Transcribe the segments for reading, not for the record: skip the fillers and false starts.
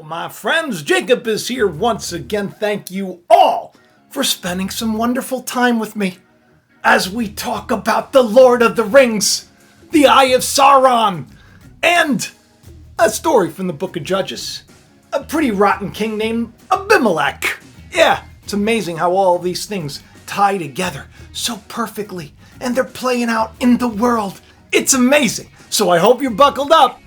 Hello, my friends. Jacob is here once again. Thank you all for spending some wonderful time with me as we talk about the Lord of the Rings, the Eye of Sauron, and a story from the Book of Judges. A pretty rotten king named Abimelech. Yeah, it's amazing how all these things tie together so perfectly, and they're playing out in the world. It's amazing. So I hope you're buckled up.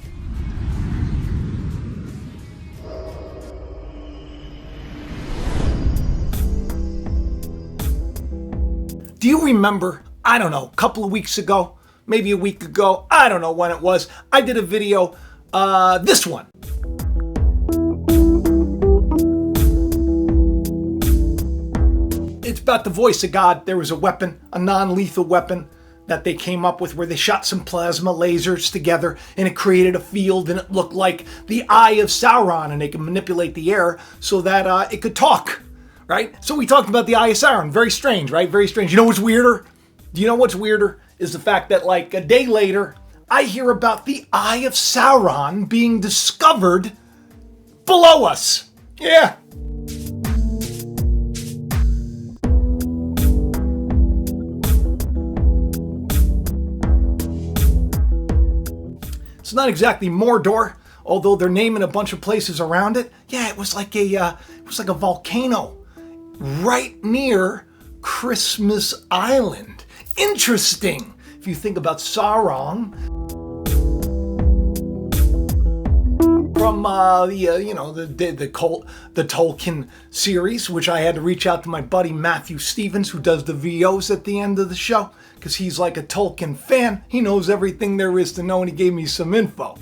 Do you remember, I don't know, a couple of weeks ago, maybe a week ago, I don't know when it was, I did a video, this one. It's about the voice of God. There was a weapon, a non-lethal weapon that they came up with where they shot some plasma lasers together and it created a field and it looked like the Eye of Sauron, and they could manipulate the air so that it could talk. Right? So we talked about the Eye of Sauron. Very strange, right? Very strange. You know what's weirder? Do you know what's weirder? Is the fact that like a day later, I hear about the Eye of Sauron being discovered below us. Yeah. It's not exactly Mordor, although they're naming a bunch of places around it. Yeah, it was like a volcano right near Christmas Island. Interesting. If you think about Sauron from the Tolkien series, which I had to reach out to my buddy Matthew Stevens, who does the VOs at the end of the show, because he's like a Tolkien fan. He knows everything there is to know, and he gave me some info.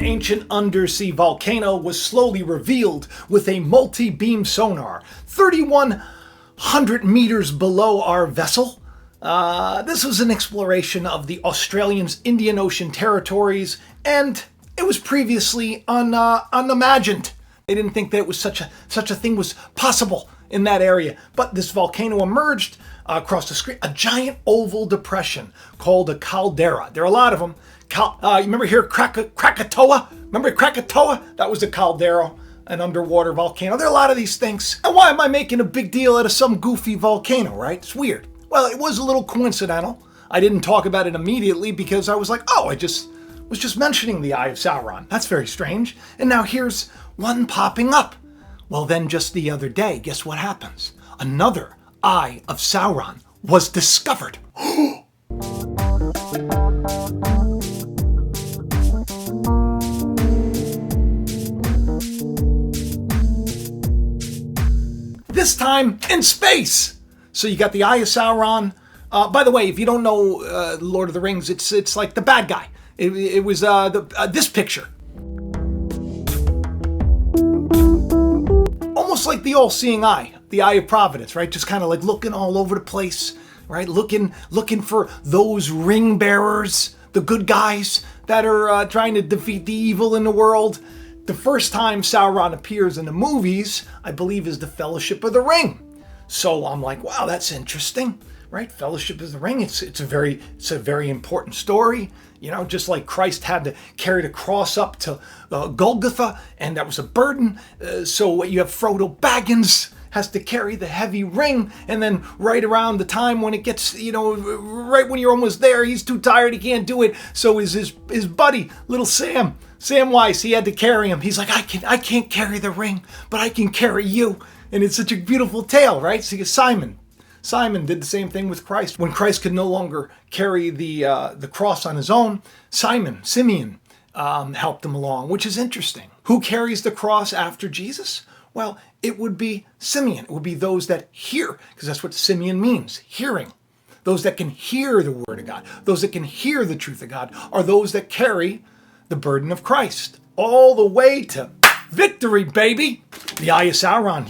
Ancient undersea volcano was slowly revealed with a multi-beam sonar 3,100 meters below our vessel. This was an exploration of the Australians' Indian Ocean territories, and it was previously unimagined. They didn't think that it was such a thing was possible in that area. But this volcano emerged across the screen, a giant oval depression called a caldera. There are a lot of them. You remember here Krakatoa? Remember Krakatoa? That was a caldera, an underwater volcano. There are a lot of these things. And why am I making a big deal out of some goofy volcano, right? It's weird. Well, it was a little coincidental. I didn't talk about it immediately because I was like, I was just mentioning the Eye of Sauron. That's very strange. And now here's one popping up. Well, then just the other day, guess what happens? Another Eye of Sauron was discovered. This time in space. So you got the Eye of Sauron. By the way, if you don't know Lord of the Rings, it's like the bad guy. It was this picture. Almost like the all-seeing eye, the Eye of Providence, right? Just kind of like looking all over the place, right? Looking for those ring bearers, the good guys that are trying to defeat the evil in the world. The first time Sauron appears in the movies, I believe, is the Fellowship of the Ring. So I'm like, wow, that's interesting, right? Fellowship of the Ring. It's a very important story. You know, just like Christ had to carry the cross up to Golgotha, and that was a burden. So you have Frodo Baggins has to carry the heavy ring, and then right around the time when it gets, right when you're almost there, he's too tired, he can't do it. So is his buddy, little Sam Weiss, he had to carry him. He's like, I can't carry the ring, but I can carry you. And it's such a beautiful tale, right? So Simon did the same thing with Christ. When Christ could no longer carry the cross on his own, Simeon, helped him along, which is interesting. Who carries the cross after Jesus? Well, it would be Simeon. It would be those that hear, because that's what Simeon means, hearing. Those that can hear the word of God, those that can hear the truth of God, are those that carry the burden of Christ all the way to victory, baby. The Eye of Sauron,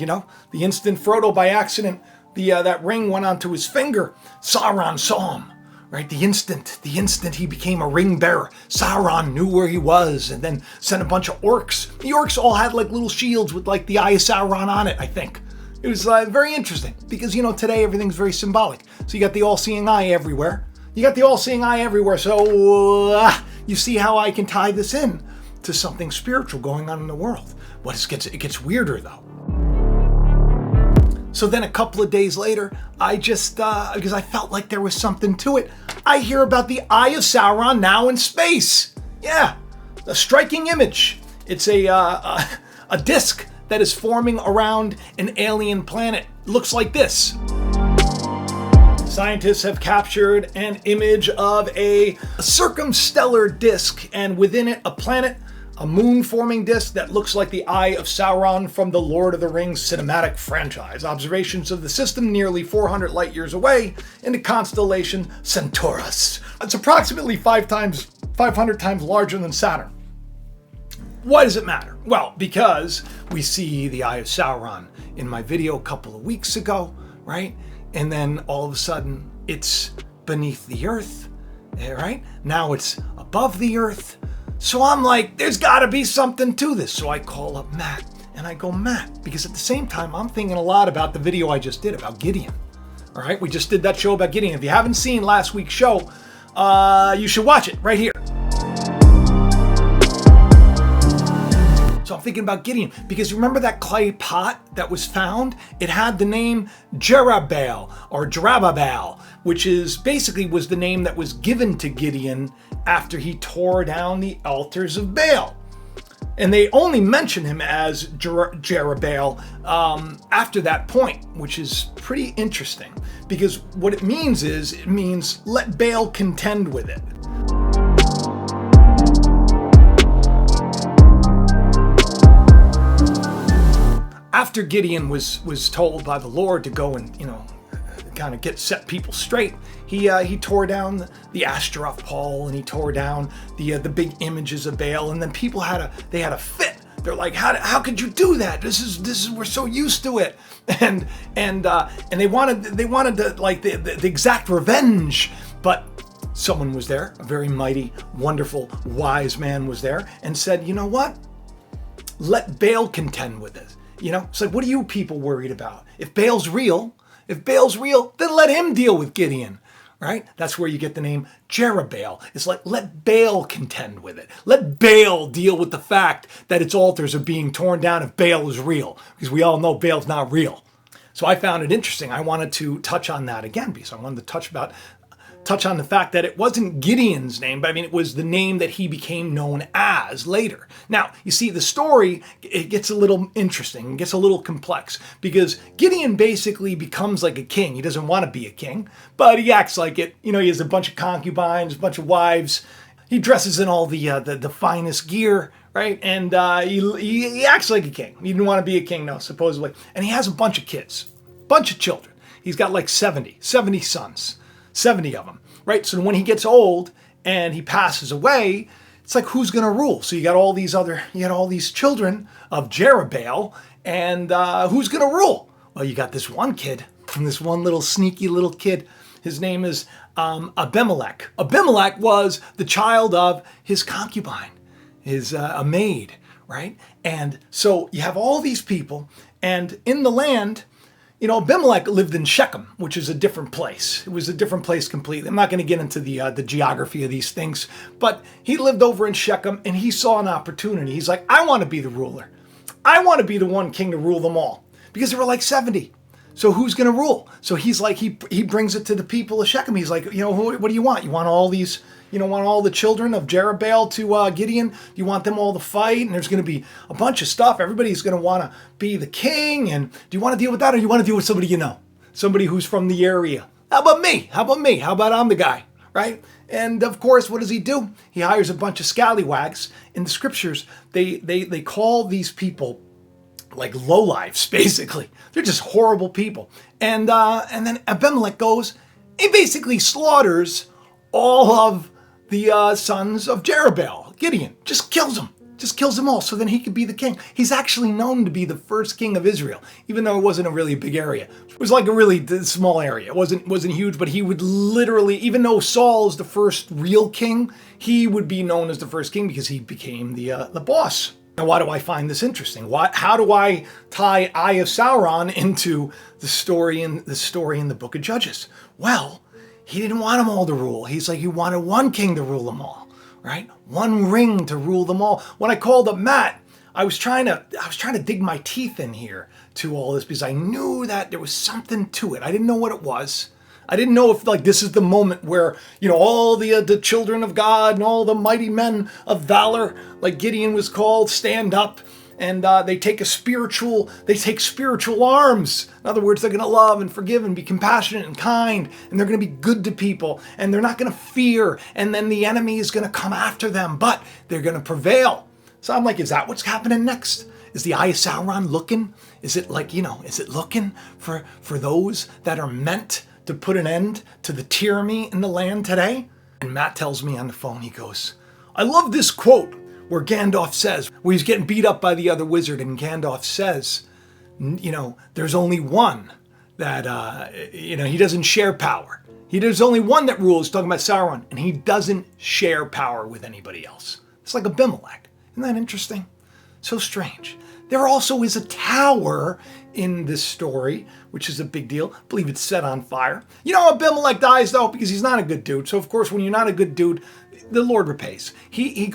the instant Frodo by accident, that ring went onto his finger, Sauron saw him. Right, the instant he became a ring bearer, Sauron knew where he was and then sent a bunch of orcs. The orcs all had like little shields with like the Eye of Sauron on it, I think. It was very interesting because, today everything's very symbolic. So you got the all-seeing eye everywhere. So you see how I can tie this in to something spiritual going on in the world. It gets weirder though. So then a couple of days later, I just, because I felt like there was something to it, I hear about the Eye of Sauron now in space. Yeah, a striking image. It's a disc that is forming around an alien planet. Looks like this. Scientists have captured an image of a circumstellar disk, and within it a planet, a moon-forming disk that looks like the Eye of Sauron from the Lord of the Rings cinematic franchise. Observations of the system nearly 400 light years away in the constellation Centaurus. It's approximately 500 times larger than Saturn. Why does it matter? Well, because we see the Eye of Sauron in my video a couple of weeks ago, right? And then all of a sudden it's beneath the earth, right? Now it's above the earth. So I'm like, there's got to be something to this. So I call up Matt and I go, Matt, because at the same time, I'm thinking a lot about the video I just did about Gideon. All right, we just did that show about Gideon. If you haven't seen last week's show, you should watch it right here. So I'm thinking about Gideon because remember that clay pot that was found? It had the name Jerubbaal or Jerubbaal, which is basically was the name that was given to Gideon after he tore down the altars of Baal. And they only mention him as Jerubbaal after that point, which is pretty interesting because what it means is it means let Baal contend with it. After Gideon was told by the Lord to go and, kind of set people straight, he tore down the Ashtaroth pole and he tore down the big images of Baal, and then people had a fit. They're like, how could you do that? This is we're so used to it, and they wanted the exact revenge, but someone was there, a very mighty, wonderful, wise man was there, and said, you know what? Let Baal contend with it. It's like, what are you people worried about? If Baal's real, then let him deal with Gideon, right? That's where you get the name Jerubbaal. It's like, let Baal contend with it. Let Baal deal with the fact that its altars are being torn down if Baal is real, because we all know Baal's not real. So I found it interesting. I wanted to touch on that again because I wanted to touch on the fact that it wasn't Gideon's name, but it was the name that he became known as later. Now, you see, the story, it gets a little interesting, it gets a little complex, because Gideon basically becomes like a king. He doesn't want to be a king, but he acts like it. He has a bunch of concubines, a bunch of wives. He dresses in all the finest gear, right? And he acts like a king. He didn't want to be a king, no, supposedly. And he has a bunch of kids, bunch of children. He's got like 70 sons. 70 of them, right? So when he gets old and he passes away, it's like, who's going to rule? So you got all these children of Jerubbaal, and who's going to rule? Well, you got this one kid, this one little sneaky little kid. His name is Abimelech. Abimelech was the child of his concubine, a maid, right? And so you have all these people, and in the land, Abimelech lived in Shechem, which is a different place. It was a different place completely. I'm not going to get into the geography of these things, but he lived over in Shechem and he saw an opportunity. He's like, I want to be the ruler. I want to be the one king to rule them all, because there were like 70. So who's going to rule? So he's like, he brings it to the people of Shechem. He's like, what do you want? You want all these, want all the children of Jerubbaal to Gideon? You want them all to fight? And there's going to be a bunch of stuff. Everybody's going to want to be the king. And do you want to deal with that, or do you want to deal with somebody somebody who's from the area? How about me? How about I'm the guy, right? And of course, what does he do? He hires a bunch of scallywags. In the scriptures, they call these people like lowlifes, basically. They're just horrible people. And then Abimelech goes, he basically slaughters all of the sons of Jerubbaal. Gideon just kills them all, so then he could be the king. He's actually known to be the first king of Israel, even though it wasn't a really big area. It was like a really small area. It wasn't huge, but he would literally, even though Saul is the first real king, he would be known as the first king because he became the boss. Now, why do I find this interesting? How do I tie Eye of Sauron into the story in the Book of Judges? Well, he didn't want them all to rule. He's like, he wanted one king to rule them all, right? One ring to rule them all. When I called up Matt, I was trying to dig my teeth in here to all this because I knew that there was something to it. I didn't know what it was. I didn't know if like this is the moment where, all the children of God and all the mighty men of valor, like Gideon was called, stand up and they take spiritual arms. In other words, they're going to love and forgive and be compassionate and kind, and they're going to be good to people, and they're not going to fear, and then the enemy is going to come after them, but they're going to prevail. So I'm like, is that what's happening next? Is the Eye of Sauron looking? Is it like, is it looking for those that are meant to put an end to the tyranny in the land today? And Matt tells me on the phone, he goes, I love this quote where Gandalf says, where he's getting beat up by the other wizard, and Gandalf says, there's only one that, he doesn't share power. There's only one that rules, talking about Sauron, and he doesn't share power with anybody else. It's like Abimelech. Isn't that interesting? So strange. There also is a tower in this story, which is a big deal. I believe it's set on fire. Abimelech dies though because he's not a good dude. So of course, when you're not a good dude, the Lord repays. He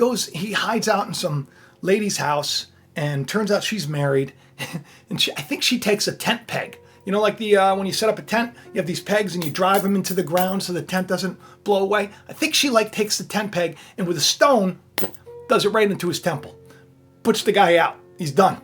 hides out in some lady's house, and turns out she's married, and I think she takes a tent peg. Like when you set up a tent, you have these pegs and you drive them into the ground so the tent doesn't blow away. I think she takes the tent peg and with a stone, does it right into his temple. Puts the guy out. He's done.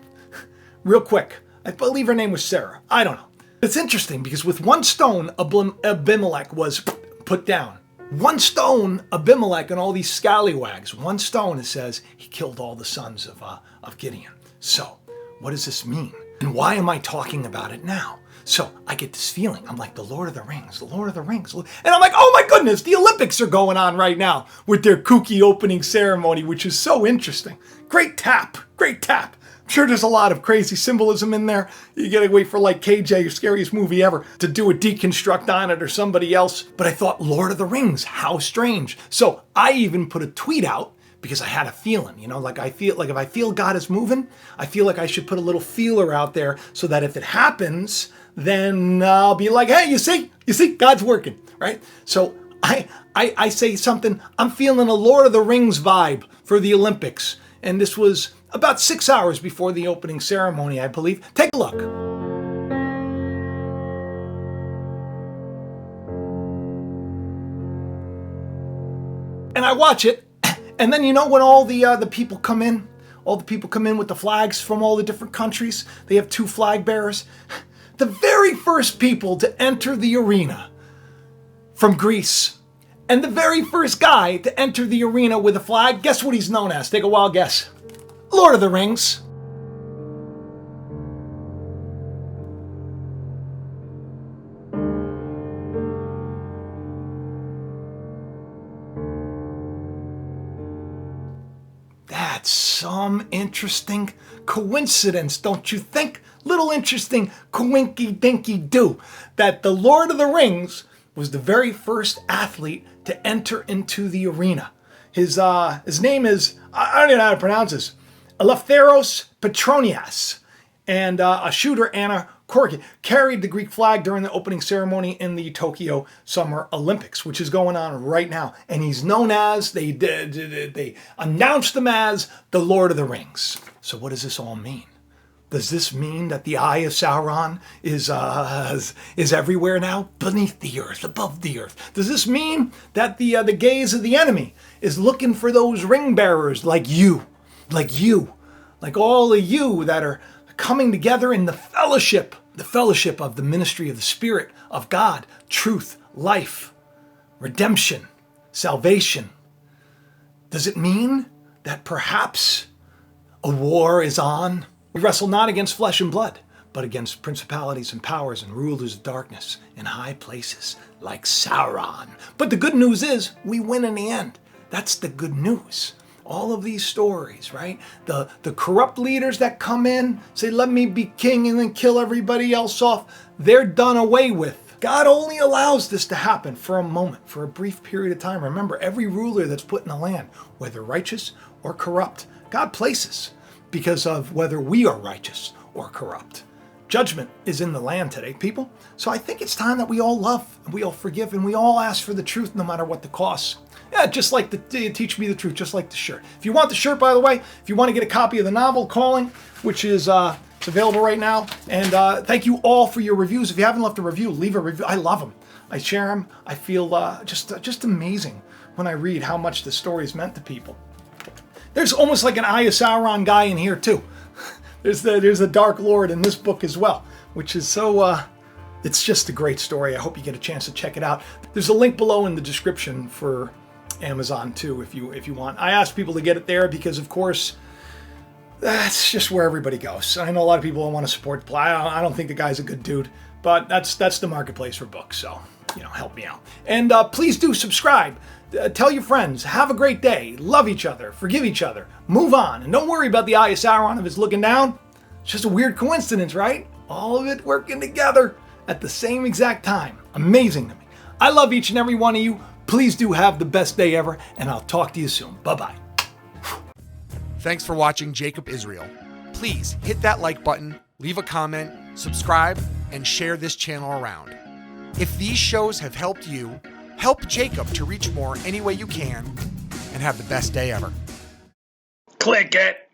Real quick. I believe her name was Sarah. I don't know. It's interesting because with one stone, Abimelech was put down. One stone, Abimelech and all these scallywags. One stone, it says, he killed all the sons of Gideon. So, what does this mean? And why am I talking about it now? So, I get this feeling. I'm like, the Lord of the Rings, the Lord of the Rings. And I'm like, oh my goodness, the Olympics are going on right now with their kooky opening ceremony, which is so interesting. Great tap. I'm sure there's a lot of crazy symbolism in there. You gotta wait for like KJ, scariest movie ever, to do a deconstruct on it or somebody else. But I thought, Lord of the Rings, how strange. So I even put a tweet out because I had a feeling, I feel like if I feel God is moving, I feel like I should put a little feeler out there so that if it happens, then I'll be like, hey, you see, God's working, right? So I say something, I'm feeling a Lord of the Rings vibe for the Olympics. And this was about 6 hours before the opening ceremony, I believe. Take a look. And I watch it, and then when all the people come in, with the flags from all the different countries, they have 2 flag bearers. The very first people to enter the arena from Greece, and the very first guy to enter the arena with a flag, guess what he's known as? Take a wild guess. Lord of the Rings. That's some interesting coincidence, don't you think? Little interesting coinky-dinky-do that the Lord of the Rings was the very first athlete to enter into the arena. His name is, I don't even know how to pronounce this, Eleftheros Petronias, and a shooter, Anna Korki, carried the Greek flag during the opening ceremony in the Tokyo Summer Olympics, which is going on right now. And he's known as, they announced him as the Lord of the Rings. So what does this all mean? Does this mean that the Eye of Sauron is everywhere now? Beneath the earth, above the earth? Does this mean that the gaze of the enemy is looking for those ring bearers like you, like all of you that are coming together in the fellowship of the ministry of the Spirit of God, truth, life, redemption, salvation? Does it mean that perhaps a war is on? We wrestle not against flesh and blood, but against principalities and powers and rulers of darkness in high places like Sauron. But the good news is we win in the end. That's the good news. All of these stories, right? The corrupt leaders that come in, say, let me be king, and then kill everybody else off, they're done away with. God only allows this to happen for a moment, for a brief period of time. Remember, every ruler that's put in the land, whether righteous or corrupt, God places. because of whether we are righteous or corrupt. Judgment is in the land today, people. So I think it's time that we all love, we all forgive, and we all ask for the truth no matter what the cost. Yeah, just like Teach Me the Truth, just like the shirt. If you want the shirt, by the way, if you want to get a copy of the novel Calling, which is it's available right now. And thank you all for your reviews. If you haven't left a review, leave a review. I love them. I share them. I feel just amazing when I read how much the story is meant to people. There's almost like an Eye of Sauron guy in here too. There's the Dark Lord in this book as well, which is so, it's just a great story. I hope you get a chance to check it out. There's a link below in the description for Amazon too, if you want. I ask people to get it there because, of course, that's just where everybody goes. I know a lot of people don't want to support Ply. I don't think the guy's a good dude, but that's the marketplace for books, so, help me out. And please do subscribe. Tell your friends. Have a great day. Love each other. Forgive each other. Move on. And don't worry about the Eye of Sauron if it's looking down. It's just a weird coincidence, right? All of it working together at the same exact time. Amazing to me. I love each and every one of you. Please do have the best day ever, and I'll talk to you soon. Bye-bye. Thanks for watching Jacob Israel. Please hit that like button, leave a comment, subscribe, and share this channel around. If these shows have helped you, help Jacob to reach more any way you can, and have the best day ever. Click it.